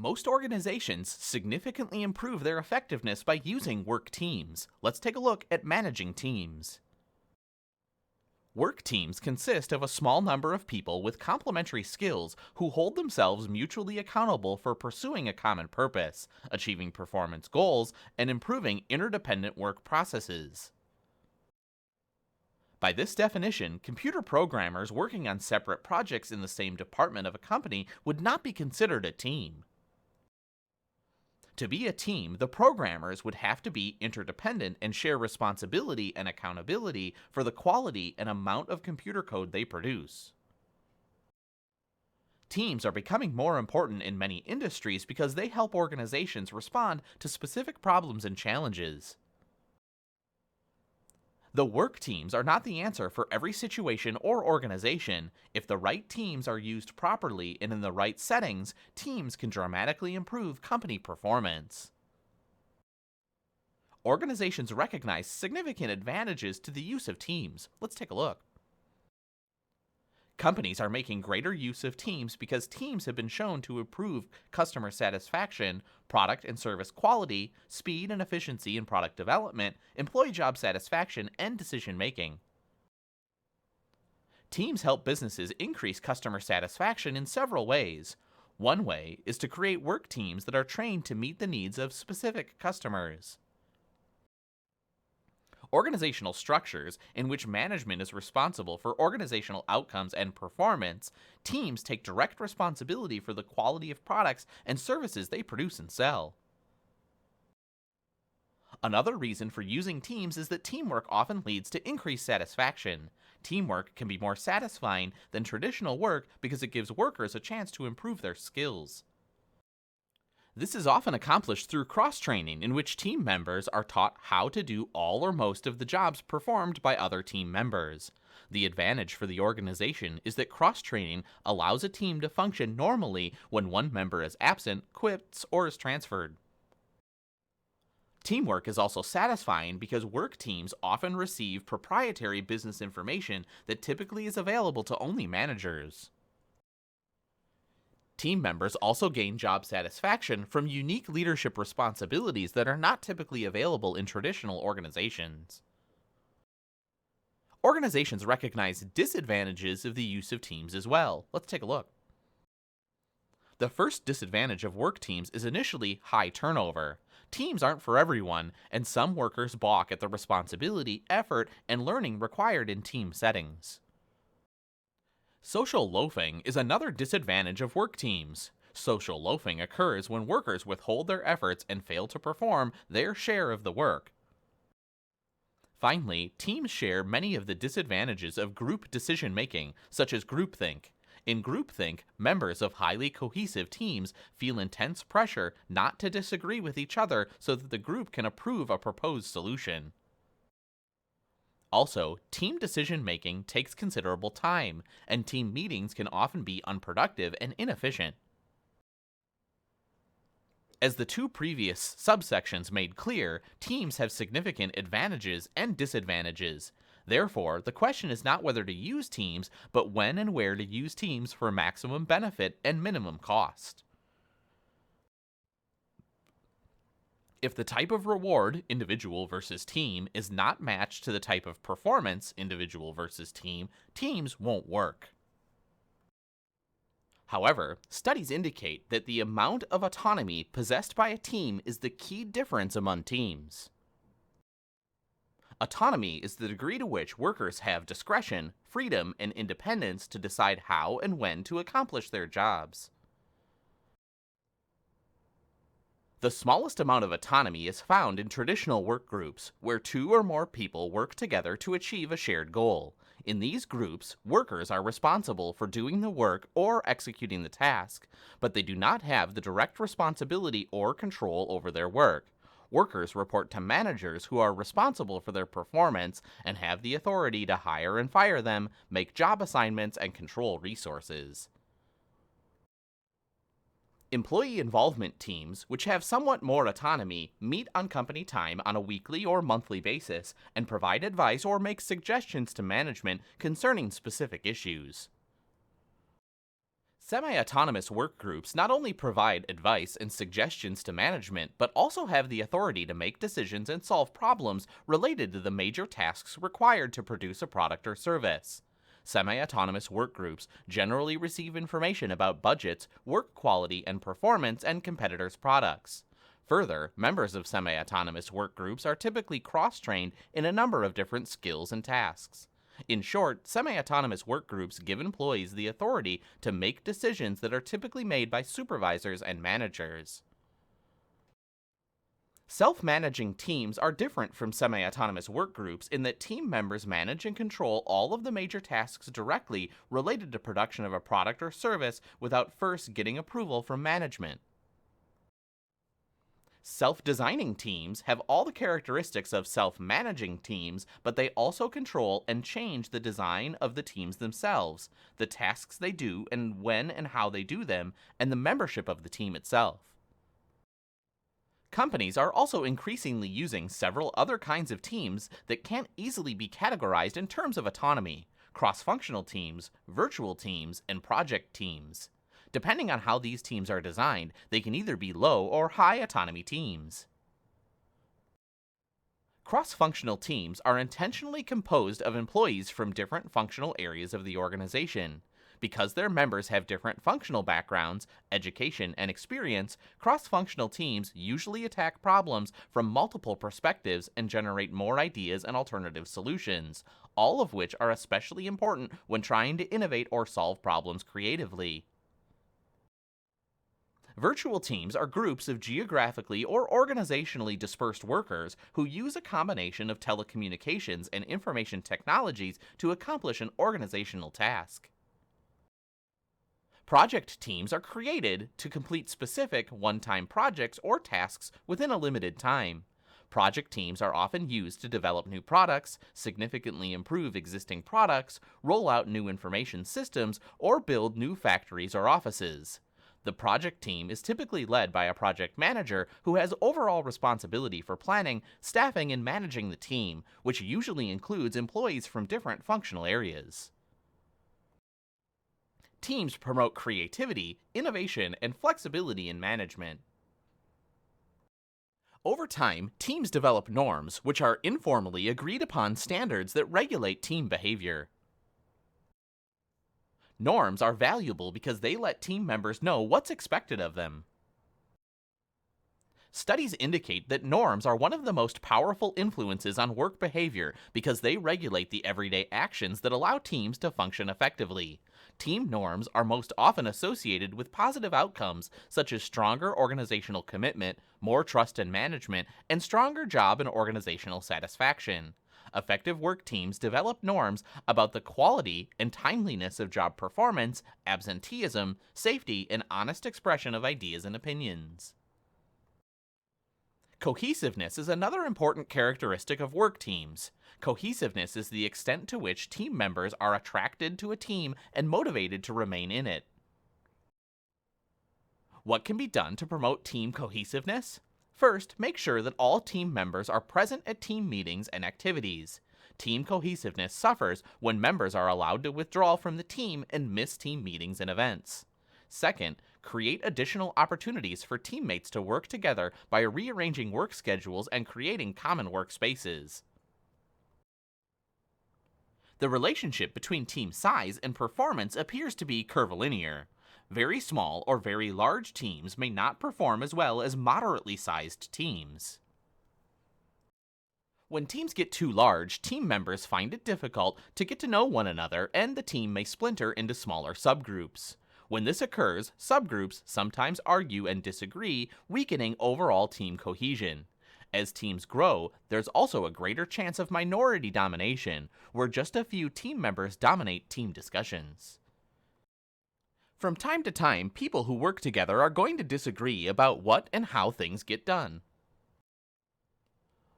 Most organizations significantly improve their effectiveness by using work teams. Let's take a look at managing teams. Work teams consist of a small number of people with complementary skills who hold themselves mutually accountable for pursuing a common purpose, achieving performance goals, and improving interdependent work processes. By this definition, computer programmers working on separate projects in the same department of a company would not be considered a team. To be a team, the programmers would have to be interdependent and share responsibility and accountability for the quality and amount of computer code they produce. Teams are becoming more important in many industries because they help organizations respond to specific problems and challenges. The work teams are not the answer for every situation or organization. If the right teams are used properly and in the right settings, teams can dramatically improve company performance. Organizations recognize significant advantages to the use of teams. Let's take a look. Companies are making greater use of teams because teams have been shown to improve customer satisfaction, product and service quality, speed and efficiency in product development, employee job satisfaction, and decision making. Teams help businesses increase customer satisfaction in several ways. One way is to create work teams that are trained to meet the needs of specific customers. Organizational structures, in which management is responsible for organizational outcomes and performance, teams take direct responsibility for the quality of products and services they produce and sell. Another reason for using teams is that teamwork often leads to increased satisfaction. Teamwork can be more satisfying than traditional work because it gives workers a chance to improve their skills. This is often accomplished through cross-training, in which team members are taught how to do all or most of the jobs performed by other team members. The advantage for the organization is that cross-training allows a team to function normally when one member is absent, quits, or is transferred. Teamwork is also satisfying because work teams often receive proprietary business information that typically is available to only managers. Team members also gain job satisfaction from unique leadership responsibilities that are not typically available in traditional organizations. Organizations recognize disadvantages of the use of teams as well. Let's take a look. The first disadvantage of work teams is initially high turnover. Teams aren't for everyone, and some workers balk at the responsibility, effort, and learning required in team settings. Social loafing is another disadvantage of work teams. Social loafing occurs when workers withhold their efforts and fail to perform their share of the work. Finally, teams share many of the disadvantages of group decision-making, such as groupthink. In groupthink, members of highly cohesive teams feel intense pressure not to disagree with each other so that the group can approve a proposed solution. Also, team decision-making takes considerable time, and team meetings can often be unproductive and inefficient. As the two previous subsections made clear, teams have significant advantages and disadvantages. Therefore, the question is not whether to use teams, but when and where to use teams for maximum benefit and minimum cost. If the type of reward, individual versus team, is not matched to the type of performance, individual versus team, teams won't work. However, studies indicate that the amount of autonomy possessed by a team is the key difference among teams. Autonomy is the degree to which workers have discretion, freedom, and independence to decide how and when to accomplish their jobs. The smallest amount of autonomy is found in traditional work groups, where two or more people work together to achieve a shared goal. In these groups, workers are responsible for doing the work or executing the task, but they do not have the direct responsibility or control over their work. Workers report to managers who are responsible for their performance and have the authority to hire and fire them, make job assignments, and control resources. Employee involvement teams, which have somewhat more autonomy, meet on company time on a weekly or monthly basis and provide advice or make suggestions to management concerning specific issues. Semi-autonomous work groups not only provide advice and suggestions to management, but also have the authority to make decisions and solve problems related to the major tasks required to produce a product or service. Semi-autonomous work groups generally receive information about budgets, work quality and performance, and competitors' products. Further, members of semi-autonomous work groups are typically cross-trained in a number of different skills and tasks. In short, semi-autonomous work groups give employees the authority to make decisions that are typically made by supervisors and managers. Self-managing teams are different from semi-autonomous work groups in that team members manage and control all of the major tasks directly related to production of a product or service without first getting approval from management. Self-designing teams have all the characteristics of self-managing teams, but they also control and change the design of the teams themselves, the tasks they do and when and how they do them, and the membership of the team itself. Companies are also increasingly using several other kinds of teams that can't easily be categorized in terms of autonomy: cross-functional teams, virtual teams, and project teams. Depending on how these teams are designed, they can either be low or high autonomy teams. Cross-functional teams are intentionally composed of employees from different functional areas of the organization. Because their members have different functional backgrounds, education, and experience, cross-functional teams usually attack problems from multiple perspectives and generate more ideas and alternative solutions, all of which are especially important when trying to innovate or solve problems creatively. Virtual teams are groups of geographically or organizationally dispersed workers who use a combination of telecommunications and information technologies to accomplish an organizational task. Project teams are created to complete specific one-time projects or tasks within a limited time. Project teams are often used to develop new products, significantly improve existing products, roll out new information systems, or build new factories or offices. The project team is typically led by a project manager who has overall responsibility for planning, staffing, and managing the team, which usually includes employees from different functional areas. Teams promote creativity, innovation, and flexibility in management. Over time, teams develop norms, which are informally agreed upon standards that regulate team behavior. Norms are valuable because they let team members know what's expected of them. Studies indicate that norms are one of the most powerful influences on work behavior because they regulate the everyday actions that allow teams to function effectively. Team norms are most often associated with positive outcomes such as stronger organizational commitment, more trust in management, and stronger job and organizational satisfaction. Effective work teams develop norms about the quality and timeliness of job performance, absenteeism, safety, and honest expression of ideas and opinions. Cohesiveness is another important characteristic of work teams. Cohesiveness is the extent to which team members are attracted to a team and motivated to remain in it. What can be done to promote team cohesiveness? First, make sure that all team members are present at team meetings and activities. Team cohesiveness suffers when members are allowed to withdraw from the team and miss team meetings and events. Second, create additional opportunities for teammates to work together by rearranging work schedules and creating common workspaces. The relationship between team size and performance appears to be curvilinear. Very small or very large teams may not perform as well as moderately sized teams. When teams get too large, team members find it difficult to get to know one another, and the team may splinter into smaller subgroups. When this occurs, subgroups sometimes argue and disagree, weakening overall team cohesion. As teams grow, there's also a greater chance of minority domination, where just a few team members dominate team discussions. From time to time, people who work together are going to disagree about what and how things get done.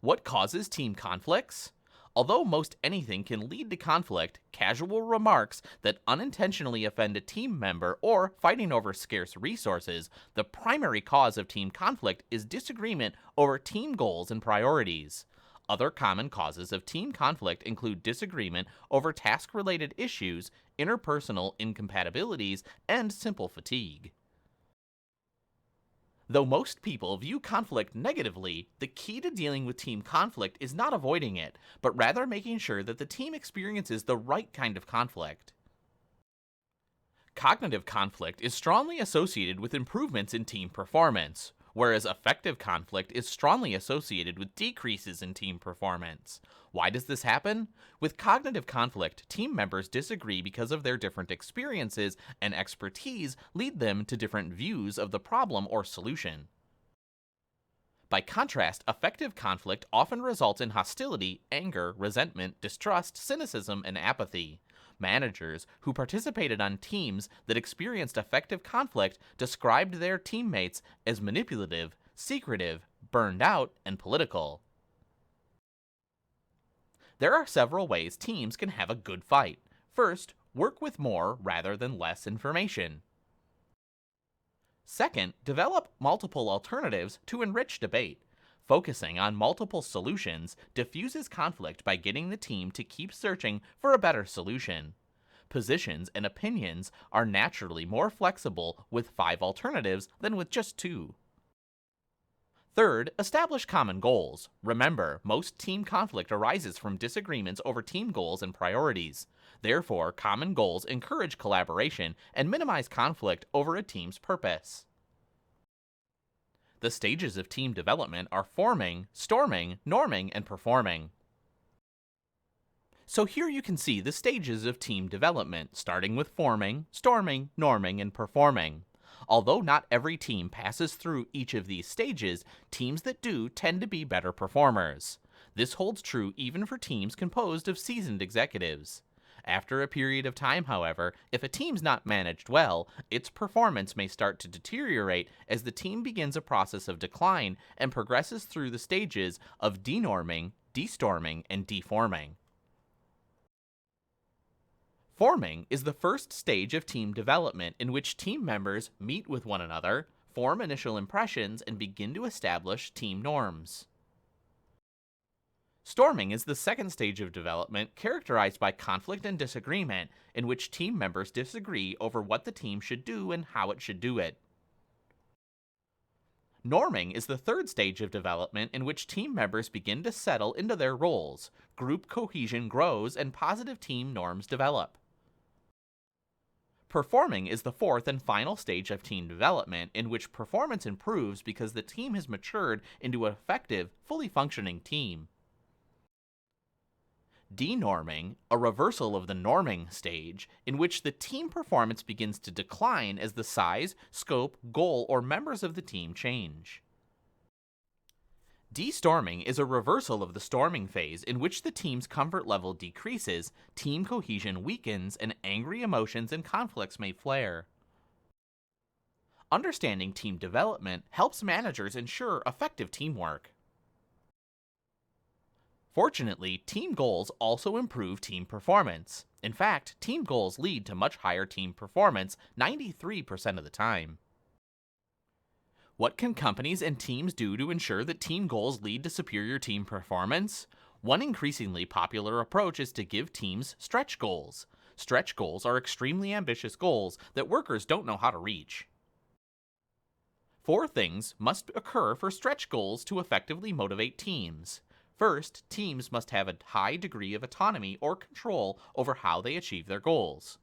What causes team conflicts? Although most anything can lead to conflict, casual remarks that unintentionally offend a team member or fighting over scarce resources, the primary cause of team conflict is disagreement over team goals and priorities. Other common causes of team conflict include disagreement over task-related issues, interpersonal incompatibilities, and simple fatigue. Though most people view conflict negatively, the key to dealing with team conflict is not avoiding it, but rather making sure that the team experiences the right kind of conflict. Cognitive conflict is strongly associated with improvements in team performance, whereas affective conflict is strongly associated with decreases in team performance. Why does this happen? With cognitive conflict, team members disagree because of their different experiences and expertise lead them to different views of the problem or solution. By contrast, affective conflict often results in hostility, anger, resentment, distrust, cynicism, and apathy. Managers who participated on teams that experienced affective conflict described their teammates as manipulative, secretive, burned out, and political. There are several ways teams can have a good fight. First, work with more rather than less information. Second, develop multiple alternatives to enrich debate. Focusing on multiple solutions diffuses conflict by getting the team to keep searching for a better solution. Positions and opinions are naturally more flexible with 5 alternatives than with just 2. Third, establish common goals. Remember, most team conflict arises from disagreements over team goals and priorities. Therefore, common goals encourage collaboration and minimize conflict over a team's purpose. The stages of team development are forming, storming, norming, and performing. So here you can see the stages of team development, starting with forming, storming, norming, and performing. Although not every team passes through each of these stages, teams that do tend to be better performers. This holds true even for teams composed of seasoned executives. After a period of time, however, if a team's not managed well, its performance may start to deteriorate as the team begins a process of decline and progresses through the stages of denorming, destorming, and deforming. Forming is the first stage of team development in which team members meet with one another, form initial impressions, and begin to establish team norms. Storming is the second stage of development characterized by conflict and disagreement, in which team members disagree over what the team should do and how it should do it. Norming is the third stage of development in which team members begin to settle into their roles, group cohesion grows, and positive team norms develop. Performing is the fourth and final stage of team development in which performance improves because the team has matured into an effective, fully functioning team. Denorming, a reversal of the norming stage, in which the team performance begins to decline as the size, scope, goal, or members of the team change. Destorming is a reversal of the storming phase in which the team's comfort level decreases, team cohesion weakens, and angry emotions and conflicts may flare. Understanding team development helps managers ensure effective teamwork. Fortunately, team goals also improve team performance. In fact, team goals lead to much higher team performance 93% of the time. What can companies and teams do to ensure that team goals lead to superior team performance? One increasingly popular approach is to give teams stretch goals. Stretch goals are extremely ambitious goals that workers don't know how to reach. 4 things must occur for stretch goals to effectively motivate teams. First, teams must have a high degree of autonomy or control over how they achieve their goals.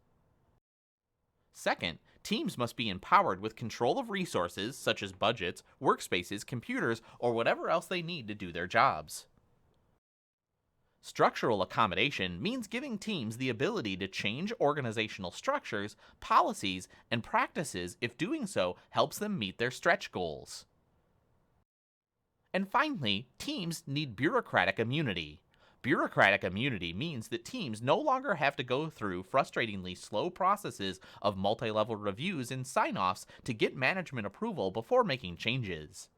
Second, teams must be empowered with control of resources such as budgets, workspaces, computers, or whatever else they need to do their jobs. Structural accommodation means giving teams the ability to change organizational structures, policies, and practices if doing so helps them meet their stretch goals. And finally, teams need bureaucratic immunity. Bureaucratic immunity means that teams no longer have to go through frustratingly slow processes of multi-level reviews and sign-offs to get management approval before making changes.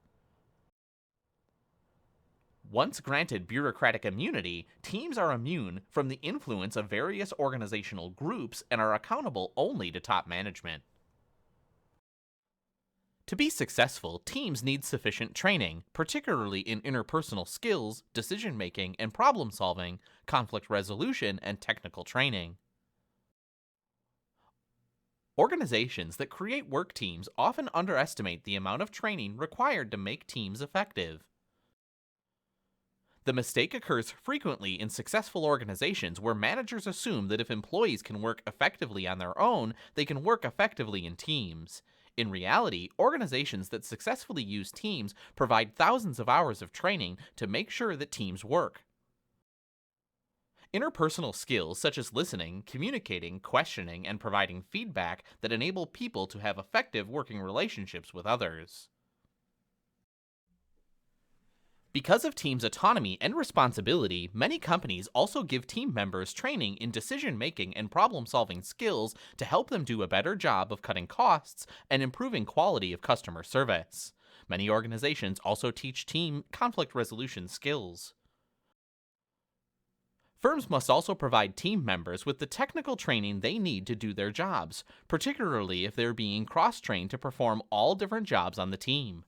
Once granted bureaucratic immunity, teams are immune from the influence of various organizational groups and are accountable only to top management. To be successful, teams need sufficient training, particularly in interpersonal skills, decision making and problem solving, conflict resolution, and technical training. Organizations that create work teams often underestimate the amount of training required to make teams effective. The mistake occurs frequently in successful organizations where managers assume that if employees can work effectively on their own, they can work effectively in teams. In reality, organizations that successfully use teams provide thousands of hours of training to make sure that teams work. Interpersonal skills such as listening, communicating, questioning, and providing feedback that enable people to have effective working relationships with others. Because of teams' autonomy and responsibility, many companies also give team members training in decision making and problem solving skills to help them do a better job of cutting costs and improving quality of customer service. Many organizations also teach team conflict resolution skills. Firms must also provide team members with the technical training they need to do their jobs, particularly if they're being cross trained to perform all different jobs on the team.